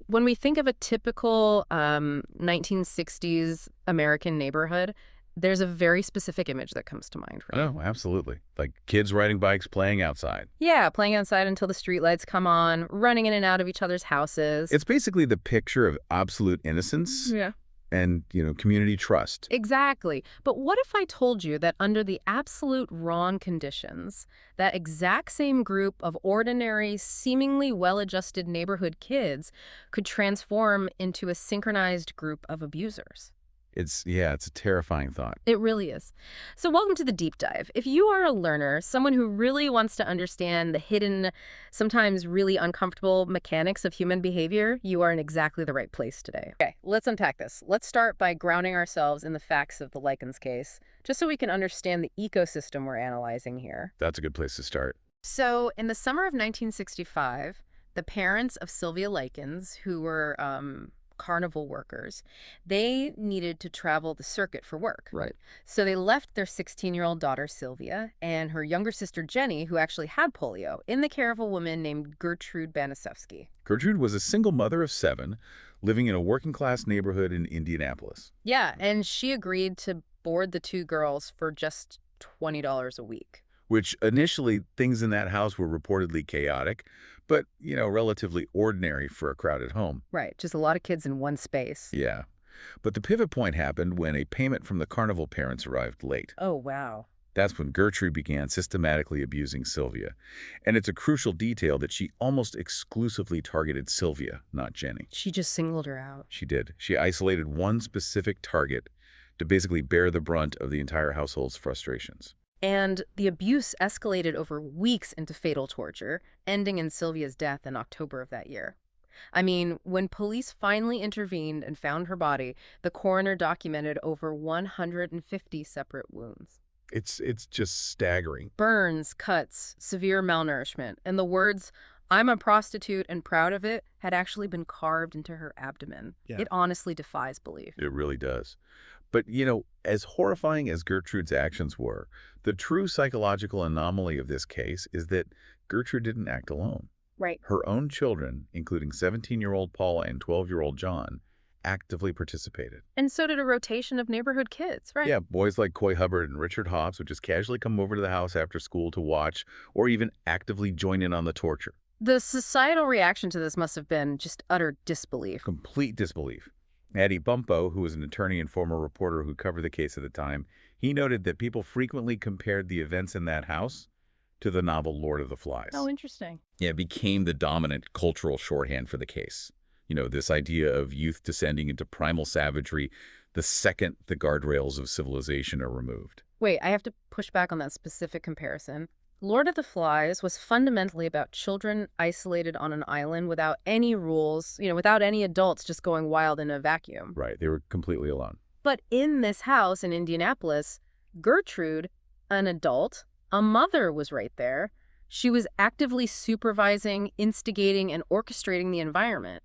When we think of a typical 1960s American neighborhood, there's a very specific image that comes to mind for me. Oh, absolutely. Like kids riding bikes, playing outside. Yeah, playing outside until the streetlights come on, running in and out of each other's houses. It's basically the picture of absolute innocence Yeah. and, community trust. Exactly. But what if I told you that under the absolute wrong conditions, that exact same group of ordinary, seemingly well-adjusted neighborhood kids could transform into a synchronized group of abusers? It's a terrifying thought. It really is. So welcome to the deep dive. If you are a learner, someone who really wants to understand the hidden, sometimes really uncomfortable mechanics of human behavior, you are in exactly the right place today. Okay, let's unpack this. Let's start by grounding ourselves in the facts of the Likens case, just so we can understand the ecosystem we're analyzing here. That's a good place to start. So in the summer of 1965, the parents of Sylvia Likens, who were carnival workers, they needed to travel the circuit for work. Right. So they left their 16-year-old daughter, Sylvia, and her younger sister, Jenny, who actually had polio, in the care of a woman named Gertrude Banisewski. Gertrude was a single mother of 7, living in a working-class neighborhood in Indianapolis. Yeah, and she agreed to board the 2 girls for just $20 a week. Which initially, things in that house were reportedly chaotic, but, relatively ordinary for a crowded home. Right, just a lot of kids in one space. Yeah. But the pivot point happened when a payment from the carnival parents arrived late. Oh, wow. That's when Gertrude began systematically abusing Sylvia. And it's a crucial detail that she almost exclusively targeted Sylvia, not Jenny. She just singled her out. She did. She isolated one specific target to basically bear the brunt of the entire household's frustrations. And the abuse escalated over weeks into fatal torture, ending in Sylvia's death in October of that year. I mean, when police finally intervened and found her body, the coroner documented over 150 separate wounds. It's just staggering. Burns, cuts, severe malnourishment, and the words, "I'm a prostitute and proud of it," had actually been carved into her abdomen. Yeah. It honestly defies belief. It really does. But, as horrifying as Gertrude's actions were, the true psychological anomaly of this case is that Gertrude didn't act alone. Right. Her own children, including 17-year-old Paula and 12-year-old John, actively participated. And so did a rotation of neighborhood kids, right? Yeah, boys like Coy Hubbard and Richard Hobbs would just casually come over to the house after school to watch or even actively join in on the torture. The societal reaction to this must have been just utter disbelief. Complete disbelief. Addie Bumpo, who was an attorney and former reporter who covered the case at the time, he noted that people frequently compared the events in that house to the novel Lord of the Flies. Oh, interesting. Yeah, it became the dominant cultural shorthand for the case. This idea of youth descending into primal savagery the second the guardrails of civilization are removed. Wait, I have to push back on that specific comparison. Lord of the Flies was fundamentally about children isolated on an island without any rules, without any adults just going wild in a vacuum. Right, they were completely alone. But in this house in Indianapolis, Gertrude, an adult, a mother, was right there. She was actively supervising, instigating, and orchestrating the environment.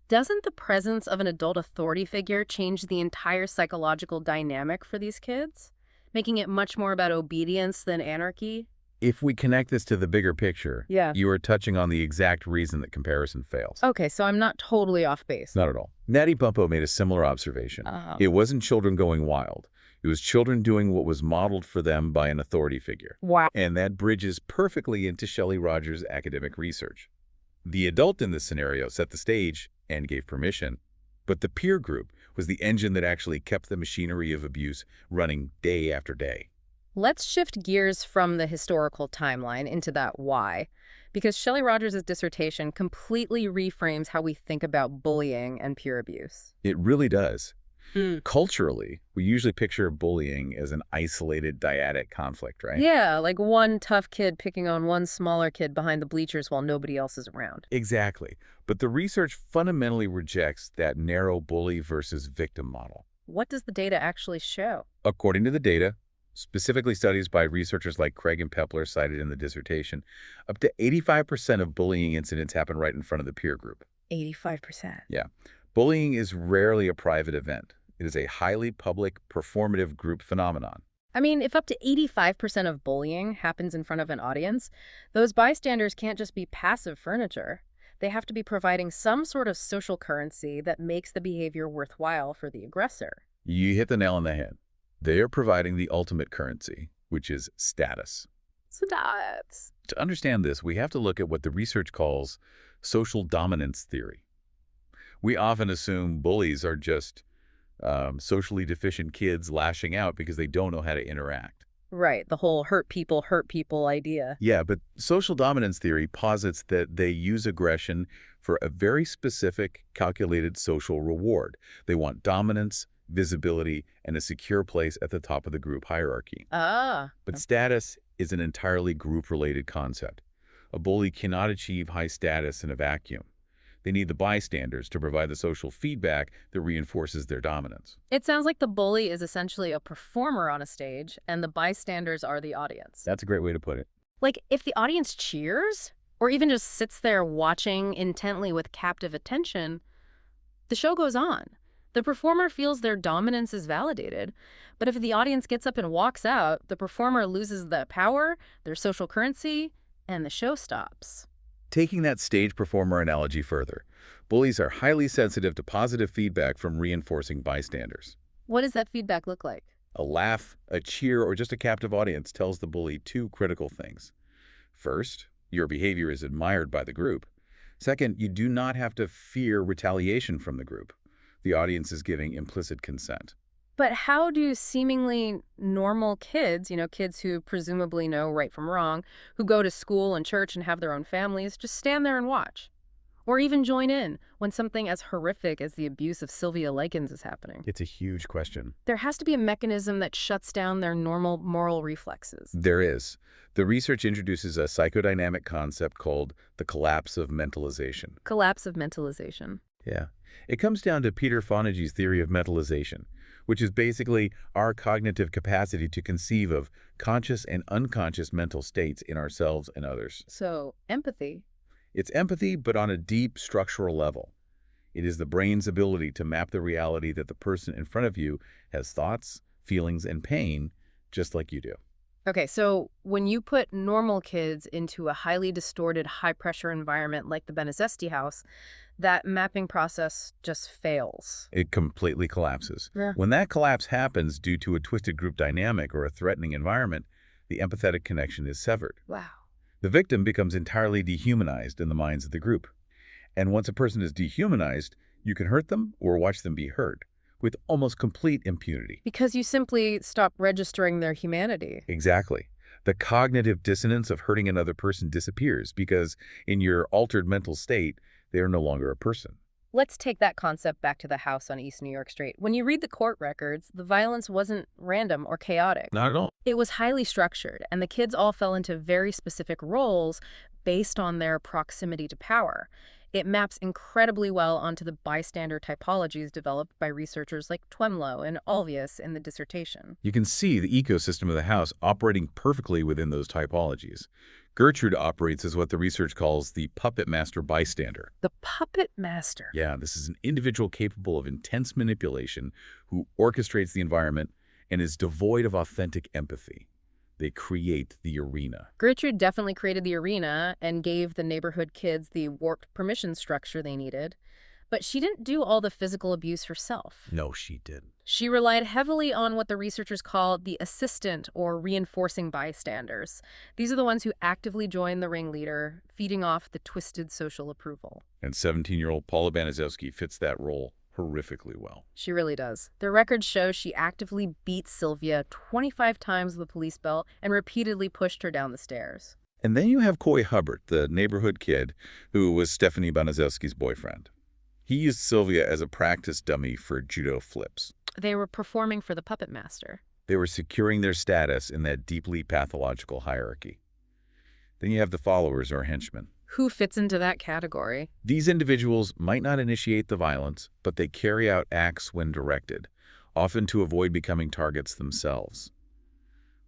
Doesn't the presence of an adult authority figure change the entire psychological dynamic for these kids, making it much more about obedience than anarchy? If we connect this to the bigger picture, Yeah. you are touching on the exact reason that comparison fails. Okay, so I'm not totally off base. Not at all. Natty Bumpo made a similar observation. Oh. It wasn't children going wild. It was children doing what was modeled for them by an authority figure. Wow. And that bridges perfectly into Shelley Rogers' academic research. The adult in this scenario set the stage and gave permission, but the peer group was the engine that actually kept the machinery of abuse running day after day. Let's shift gears from the historical timeline into that why, because Shelley Rogers' dissertation completely reframes how we think about bullying and peer abuse. It really does. Culturally, we usually picture bullying as an isolated dyadic conflict, right? Yeah, like one tough kid picking on one smaller kid behind the bleachers while nobody else is around. Exactly. But the research fundamentally rejects that narrow bully versus victim model. What does the data actually show? According to the data, specifically studies by researchers like Craig and Pepler cited in the dissertation, up to 85% of bullying incidents happen right in front of the peer group. 85%. Yeah. Bullying is rarely a private event. It is a highly public, performative group phenomenon. I mean, if up to 85% of bullying happens in front of an audience, those bystanders can't just be passive furniture. They have to be providing some sort of social currency that makes the behavior worthwhile for the aggressor. You hit the nail on the head. They are providing the ultimate currency, which is status. So that's... To understand this, we have to look at what the research calls social dominance theory. We often assume bullies are just socially deficient kids lashing out because they don't know how to interact. Right, the whole hurt people idea. Yeah, but social dominance theory posits that they use aggression for a very specific, calculated social reward. They want dominance, visibility, and a secure place at the top of the group hierarchy. Ah. But status is an entirely group-related concept. A bully cannot achieve high status in a vacuum. They need the bystanders to provide the social feedback that reinforces their dominance. It sounds like the bully is essentially a performer on a stage, and the bystanders are the audience. That's a great way to put it. Like, if the audience cheers, or even just sits there watching intently with captive attention, the show goes on. The performer feels their dominance is validated. But if the audience gets up and walks out, the performer loses the power, their social currency, and the show stops. Taking that stage performer analogy further, bullies are highly sensitive to positive feedback from reinforcing bystanders. What does that feedback look like? A laugh, a cheer, or just a captive audience tells the bully two critical things. First, your behavior is admired by the group. Second, you do not have to fear retaliation from the group. The audience is giving implicit consent. But how do seemingly normal kids, kids who presumably know right from wrong, who go to school and church and have their own families, just stand there and watch? Or even join in when something as horrific as the abuse of Sylvia Likens is happening? It's a huge question. There has to be a mechanism that shuts down their normal moral reflexes. There is. The research introduces a psychodynamic concept called the collapse of mentalization. Collapse of mentalization. Yeah. It comes down to Peter Fonagy's theory of mentalization, which is basically our cognitive capacity to conceive of conscious and unconscious mental states in ourselves and others. So, empathy. It's empathy, but on a deep structural level. It is the brain's ability to map the reality that the person in front of you has thoughts, feelings, and pain, just like you do. Okay, so when you put normal kids into a highly distorted, high-pressure environment like the Benezesti house, that mapping process just fails. It completely collapses. Yeah. When that collapse happens due to a twisted group dynamic or a threatening environment, the empathetic connection is severed. Wow. The victim becomes entirely dehumanized in the minds of the group. And once a person is dehumanized, you can hurt them or watch them be hurt with almost complete impunity. Because you simply stop registering their humanity. Exactly. The cognitive dissonance of hurting another person disappears because in your altered mental state, they are no longer a person. Let's take that concept back to the house on East New York Street. When you read the court records, the violence wasn't random or chaotic. Not at all. It was highly structured, and the kids all fell into very specific roles based on their proximity to power. It maps incredibly well onto the bystander typologies developed by researchers like Twemlow and Alvius in the dissertation. You can see the ecosystem of the house operating perfectly within those typologies. Gertrude operates as what the research calls the puppet master bystander. The puppet master. Yeah, this is an individual capable of intense manipulation who orchestrates the environment and is devoid of authentic empathy. They create the arena. Gertrude definitely created the arena and gave the neighborhood kids the warped permission structure they needed. But she didn't do all the physical abuse herself. No, she didn't. She relied heavily on what the researchers call the assistant or reinforcing bystanders. These are the ones who actively join the ringleader, feeding off the twisted social approval. And 17-year-old Paula Banaszewski fits that role horrifically well. She really does. The records show she actively beat Sylvia 25 times with a police belt and repeatedly pushed her down the stairs. And then you have Coy Hubbard, the neighborhood kid who was Stephanie Banaszewski's boyfriend. He used Sylvia as a practice dummy for judo flips. They were performing for the puppet master. They were securing their status in that deeply pathological hierarchy. Then you have the followers or henchmen. Who fits into that category? These individuals might not initiate the violence, but they carry out acts when directed, often to avoid becoming targets themselves.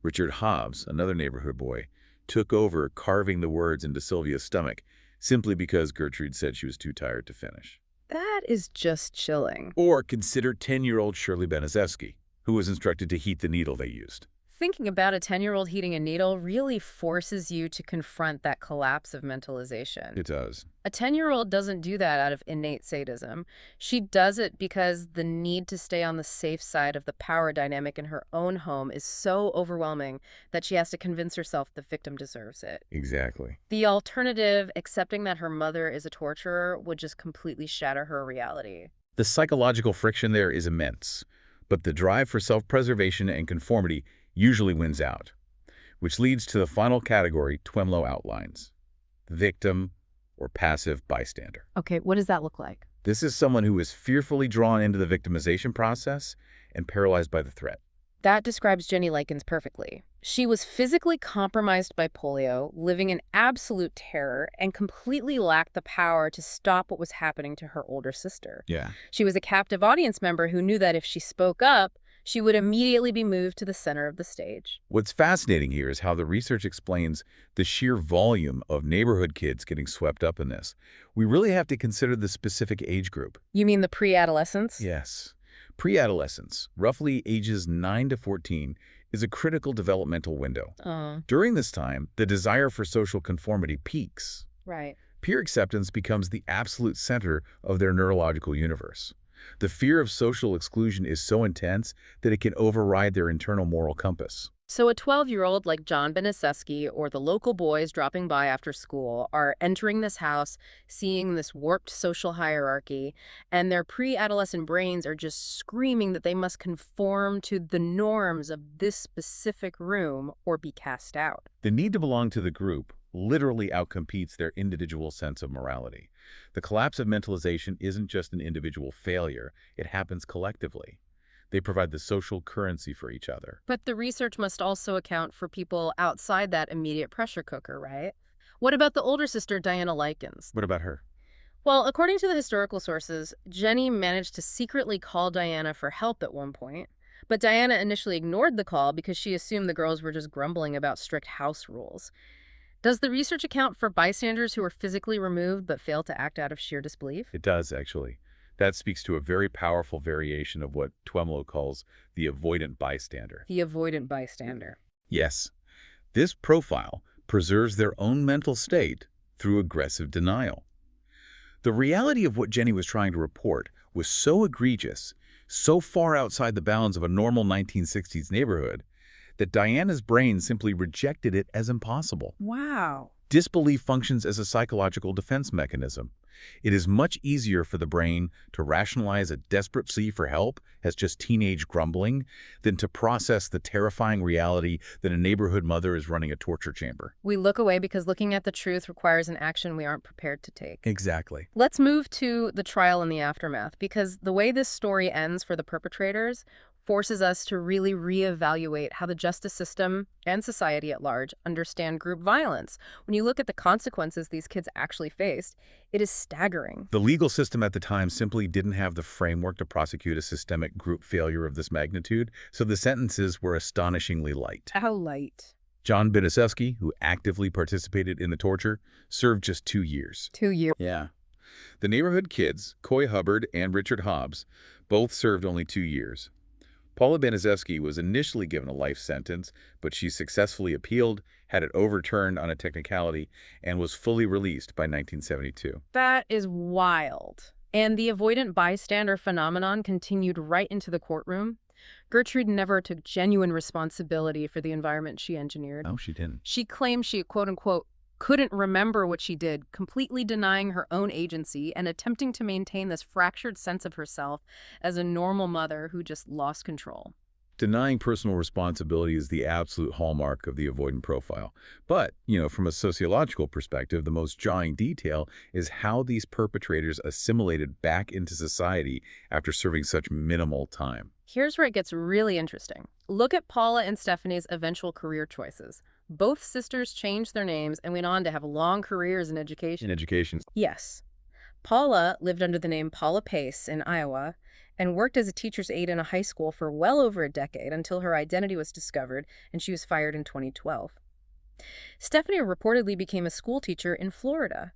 Richard Hobbs, another neighborhood boy, took over carving the words into Sylvia's stomach simply because Gertrude said she was too tired to finish. That is just chilling. Or consider 10-year-old Shirley Beneszewski, who was instructed to heat the needle they used. Thinking about a 10-year-old heating a needle really forces you to confront that collapse of mentalization. It does. A 10-year-old doesn't do that out of innate sadism. She does it because the need to stay on the safe side of the power dynamic in her own home is so overwhelming that she has to convince herself the victim deserves it. Exactly. The alternative, accepting that her mother is a torturer, would just completely shatter her reality. The psychological friction there is immense, but the drive for self-preservation and conformity usually wins out, which leads to the final category Twemlow outlines: victim or passive bystander. Okay, what does that look like? This is someone who is fearfully drawn into the victimization process and paralyzed by the threat. That describes Jenny Likens perfectly. She was physically compromised by polio, living in absolute terror, and completely lacked the power to stop what was happening to her older sister. Yeah. She was a captive audience member who knew that if she spoke up, she would immediately be moved to the center of the stage. What's fascinating here is how the research explains the sheer volume of neighborhood kids getting swept up in this. We really have to consider the specific age group. You mean the pre-adolescents? Yes. Pre-adolescence, roughly ages 9 to 14, is a critical developmental window. During this time, the desire for social conformity peaks. Right. Peer acceptance becomes the absolute center of their neurological universe. The fear of social exclusion is so intense that it can override their internal moral compass. So a 12-year-old like John Beneseski or the local boys dropping by after school are entering this house, seeing this warped social hierarchy, and their pre-adolescent brains are just screaming that they must conform to the norms of this specific room or be cast out. The need to belong to the group literally outcompetes their individual sense of morality. The collapse of mentalization isn't just an individual failure, it happens collectively. They provide the social currency for each other. But the research must also account for people outside that immediate pressure cooker, right? What about the older sister, Diana Likens? What about her? Well, according to the historical sources, Jenny managed to secretly call Diana for help at one point. But Diana initially ignored the call because she assumed the girls were just grumbling about strict house rules. Does the research account for bystanders who were physically removed but failed to act out of sheer disbelief? It does, actually. That speaks to a very powerful variation of what Twemlow calls the avoidant bystander. The avoidant bystander. Yes, this profile preserves their own mental state through aggressive denial. The reality of what Jenny was trying to report was so egregious, so far outside the bounds of a normal 1960s neighborhood, that Diana's brain simply rejected it as impossible. Wow. Disbelief functions as a psychological defense mechanism. It is much easier for the brain to rationalize a desperate plea for help as just teenage grumbling than to process the terrifying reality that a neighborhood mother is running a torture chamber. We look away because looking at the truth requires an action we aren't prepared to take. Exactly. Let's move to the trial and the aftermath, because the way this story ends for the perpetrators forces us to really reevaluate how the justice system and society at large understand group violence. When you look at the consequences these kids actually faced, it is staggering. The legal system at the time simply didn't have the framework to prosecute a systemic group failure of this magnitude, so the sentences were astonishingly light. How light? John Beneseski, who actively participated in the torture, served just 2 years. 2 years. Yeah. The neighborhood kids, Coy Hubbard and Richard Hobbs, both served only 2 years. Paula Beneseski was initially given a life sentence, but she successfully appealed, had it overturned on a technicality, and was fully released by 1972. That is wild. And the avoidant bystander phenomenon continued right into the courtroom. Gertrude never took genuine responsibility for the environment she engineered. No, she didn't. She claimed she, quote-unquote, couldn't remember what she did, completely denying her own agency and attempting to maintain this fractured sense of herself as a normal mother who just lost control. Denying personal responsibility is the absolute hallmark of the avoidant profile. But, from a sociological perspective, the most jarring detail is how these perpetrators assimilated back into society after serving such minimal time. Here's where it gets really interesting. Look at Paula and Stephanie's eventual career choices. Both sisters changed their names and went on to have long careers in education. In education. Yes. Paula lived under the name Paula Pace in Iowa and worked as a teacher's aide in a high school for well over a decade until her identity was discovered and she was fired in 2012. Stephanie reportedly became a school teacher in Florida.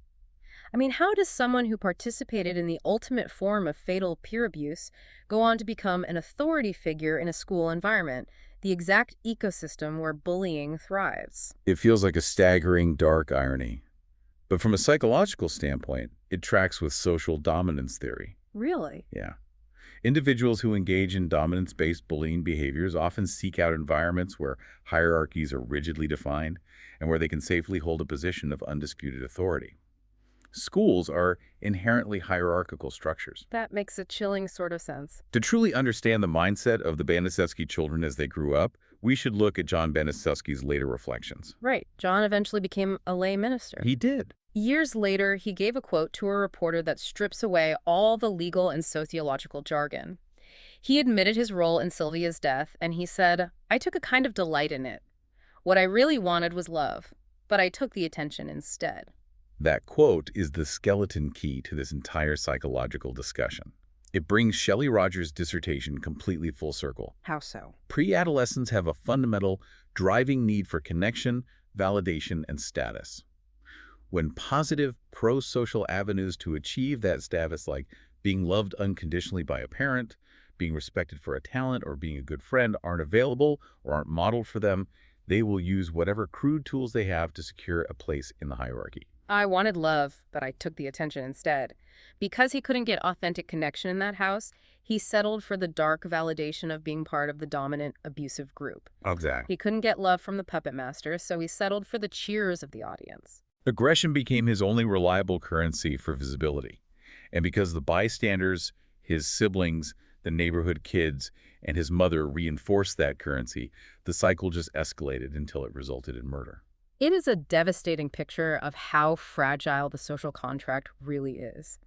I mean, how does someone who participated in the ultimate form of fatal peer abuse go on to become an authority figure in a school environment? the exact ecosystem where bullying thrives. It feels like a staggering, dark irony. But from a psychological standpoint, it tracks with social dominance theory. Really? Yeah. Individuals who engage in dominance-based bullying behaviors often seek out environments where hierarchies are rigidly defined and where they can safely hold a position of undisputed authority. Schools are inherently hierarchical structures. That makes a chilling sort of sense. To truly understand the mindset of the Baniszewski children as they grew up, we should look at John Baniszewski's later reflections. Right. John eventually became a lay minister. He did. Years later, he gave a quote to a reporter that strips away all the legal and sociological jargon. He admitted his role in Sylvia's death, and he said, "I took a kind of delight in it. What I really wanted was love, but I took the attention instead." That quote is the skeleton key to this entire psychological discussion. It brings Shelley Rogers' dissertation completely full circle. How so? Pre-adolescents have a fundamental, driving need for connection, validation, and status. When positive, pro-social avenues to achieve that status, like being loved unconditionally by a parent, being respected for a talent, or being a good friend, aren't available or aren't modeled for them, they will use whatever crude tools they have to secure a place in the hierarchy. I wanted love, but I took the attention instead. Because he couldn't get authentic connection in that house, he settled for the dark validation of being part of the dominant, abusive group. Exactly. He couldn't get love from the puppet master, so he settled for the cheers of the audience. Aggression became his only reliable currency for visibility. And because the bystanders, his siblings, the neighborhood kids, and his mother reinforced that currency, the cycle just escalated until it resulted in murder. It is a devastating picture of how fragile the social contract really is.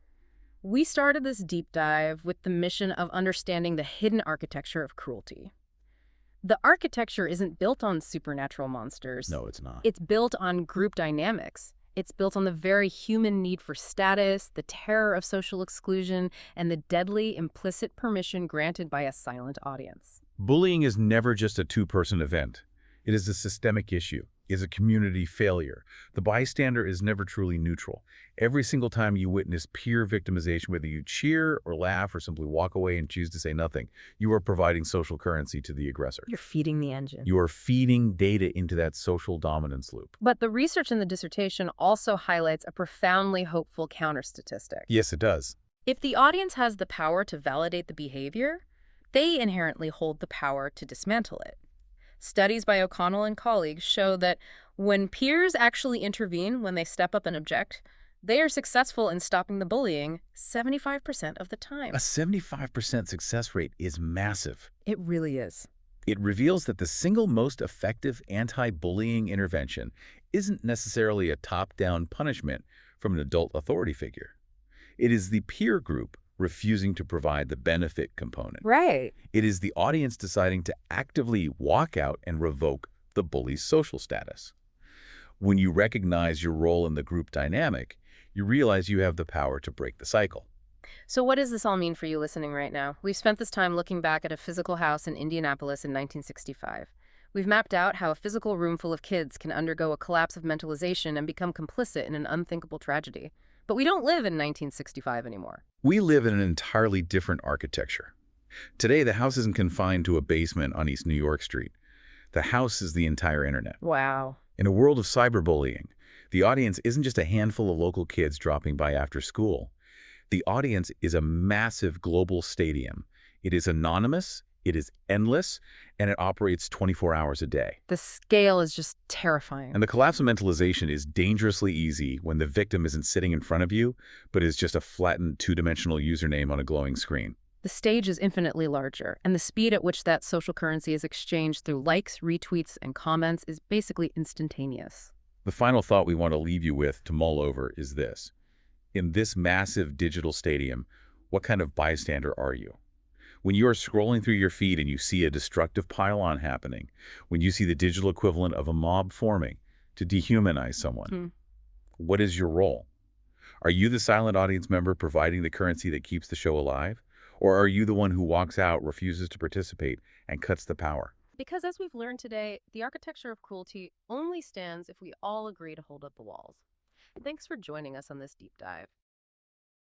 We started this deep dive with the mission of understanding the hidden architecture of cruelty. The architecture isn't built on supernatural monsters. No, it's not. It's built on group dynamics. It's built on the very human need for status, the terror of social exclusion, and the deadly implicit permission granted by a silent audience. Bullying is never just a two-person event. It is a systemic issue. Is a community failure. The bystander is never truly neutral. Every single time you witness peer victimization, whether you cheer or laugh or simply walk away and choose to say nothing, you are providing social currency to the aggressor. You're feeding the engine. You are feeding data into that social dominance loop. But the research in the dissertation also highlights a profoundly hopeful counter-statistic. Yes, it does. If the audience has the power to validate the behavior, they inherently hold the power to dismantle it. Studies by O'Connell and colleagues show that when peers actually intervene, when they step up and object, they are successful in stopping the bullying 75% of the time. A 75% success rate is massive. It really is. It reveals that the single most effective anti-bullying intervention isn't necessarily a top-down punishment from an adult authority figure. It is the peer group refusing to provide the benefit component. Right. It is the audience deciding to actively walk out and revoke the bully's social status. When you recognize your role in the group dynamic, you realize you have the power to break the cycle. So what does this all mean for you listening right now? We've spent this time looking back at a physical house in Indianapolis in 1965. We've mapped out how a physical room full of kids can undergo a collapse of mentalization and become complicit in an unthinkable tragedy. But we don't live in 1965 anymore. We live in an entirely different architecture. Today, the house isn't confined to a basement on East New York Street. The house is the entire internet. Wow. In a world of cyberbullying, the audience isn't just a handful of local kids dropping by after school. The audience is a massive global stadium. It is anonymous, it is endless, and it operates 24 hours a day. The scale is just terrifying. And the collapse of mentalization is dangerously easy when the victim isn't sitting in front of you, but is just a flattened two-dimensional username on a glowing screen. The stage is infinitely larger, and the speed at which that social currency is exchanged through likes, retweets, and comments is basically instantaneous. The final thought we want to leave you with to mull over is this. In this massive digital stadium, what kind of bystander are you? When you are scrolling through your feed and you see a destructive pile-on happening, when you see the digital equivalent of a mob forming to dehumanize someone, what is your role? Are you the silent audience member providing the currency that keeps the show alive? Or are you the one who walks out, refuses to participate, and cuts the power? Because as we've learned today, the architecture of cruelty only stands if we all agree to hold up the walls. Thanks for joining us on this deep dive.